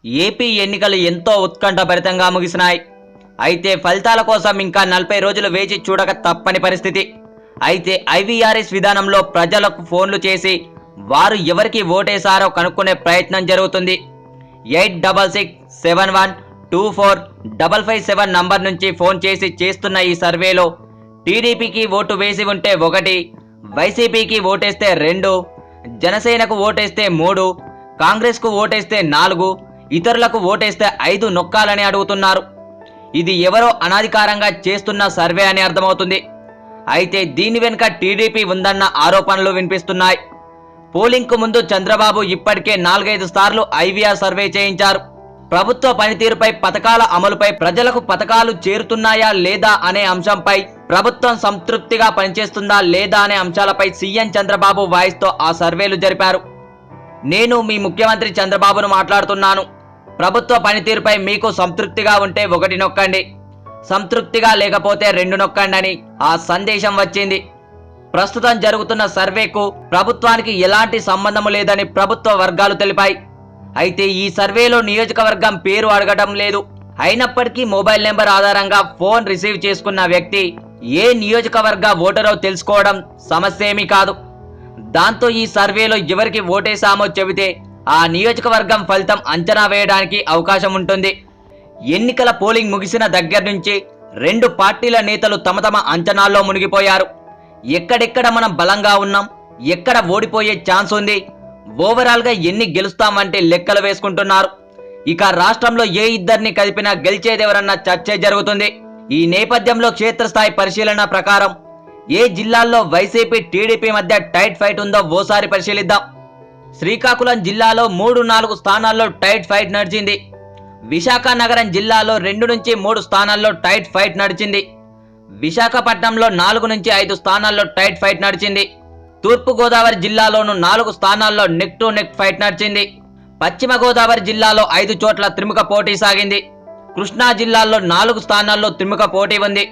AP ఎన్నికలు ఎంతో ఉత్కంఠభరితంగా ముగిసినాయి. అయితే ఫలితాల కోసం ఇంకా 40 రోజులు వేచి చూడక తప్పని పరిస్థితి. అయితే ఐవీఆర్ఎస్ విధానంలో ప్రజలకు ఫోన్లు చేసి వారు ఎవరికి ఓటేశారో కనుక్కునే ప్రయత్నం జరుగుతుంది. 8667124557 నంబర్ నుంచి ఫోన్ చేసి చేస్తున్న ఈ సర్వేలో టీడీపీకి ఓటు వేసి ఉంటే 1, వైసీపీకి ఓటేస్తే 2, జనసేనకు ఓటేస్తే 3, కాంగ్రెస్కు ఓటేస్తే 4, ఇతరులకు ఓటేస్తే 5 నొక్కాలని అడుగుతున్నారు. ఇది ఎవరో అనాధికారంగా చేస్తున్న సర్వే అని అర్థమవుతుంది. అయితే దీని వెనుక టీడీపీ ఉందన్న ఆరోపణలు వినిపిస్తున్నాయి. పోలింగ్కు ముందు చంద్రబాబు ఇప్పటికే 4-5 సార్లు ఐవీఆర్ సర్వే చేయించారు. ప్రభుత్వ పనితీరుపై, పథకాల అమలుపై, ప్రజలకు పథకాలు చేరుతున్నాయా లేదా అనే అంశంపై, ప్రభుత్వం సంతృప్తిగా పనిచేస్తుందా లేదా అనే అంశాలపై సీఎం చంద్రబాబు వాయిస్తో ఆ సర్వేలు జరిపారు. నేను మీ ముఖ్యమంత్రి చంద్రబాబును మాట్లాడుతున్నాను. ప్రభుత్వ పనితీరుపై మీకు సంతృప్తిగా ఉంటే 1 నొక్కండి, సంతృప్తిగా లేకపోతే 2 నొక్కండి అని ఆ సందేశం వచ్చింది. ప్రస్తుతం జరుగుతున్న సర్వేకు ప్రభుత్వానికి ఎలాంటి సంబంధం లేదని ప్రభుత్వ వర్గాలు తెలిపాయి. అయితే ఈ సర్వేలో నియోజకవర్గం పేరు అడగడం లేదు. అయినప్పటికీ మొబైల్ నెంబర్ ఆధారంగా ఫోన్ రిసీవ్ చేసుకున్న వ్యక్తి ఏ నియోజకవర్గ ఓటరో తెలుసుకోవడం సమస్యేమీ కాదు. దాంతో ఈ సర్వేలో ఎవరికి ఓటేశామో చెబితే ఆ నియోజకవర్గం ఫలితం అంచనా వేయడానికి అవకాశం ఉంటుంది. ఎన్నికల పోలింగ్ ముగిసిన దగ్గర నుంచి 2 పార్టీల నేతలు తమ తమ అంచనాల్లో మునిగిపోయారు. ఎక్కడెక్కడ మనం బలంగా ఉన్నాం, ఎక్కడ ఓడిపోయే ఛాన్స్ ఉంది, ఓవరాల్గా ఎన్ని గెలుస్తామంటే లెక్కలు వేసుకుంటున్నారు. ఇక రాష్ట్రంలో ఏ ఇద్దరిని కలిపినా గెలిచేదెవరన్న చర్చే జరుగుతుంది. ఈ నేపథ్యంలో క్షేత్రస్థాయి పరిశీలన ప్రకారం ఏ జిల్లాల్లో వైసీపీ టీడీపీ మధ్య టైట్ ఫైట్ ఉందో ఓసారి పరిశీలిద్దాం. శ్రీకాకుళం జిల్లాలో 3-4 స్థానాల్లో టైట్ ఫైట్ నడిచింది. విశాఖ నగరం జిల్లాలో 2-3 స్థానాల్లో టైట్ ఫైట్ నడిచింది. విశాఖపట్నంలో 4-5 స్థానాల్లో టైట్ ఫైట్ నడిచింది. తూర్పు గోదావరి జిల్లాలోను 4 స్థానాల్లో నెక్ టు నెక్ ఫైట్ నడిచింది. పశ్చిమ గోదావరి జిల్లాలో 5 చోట్ల త్రిముఖ పోటీ సాగింది. కృష్ణా జిల్లాలో 4 స్థానాల్లో త్రిముఖ పోటీ ఉంది.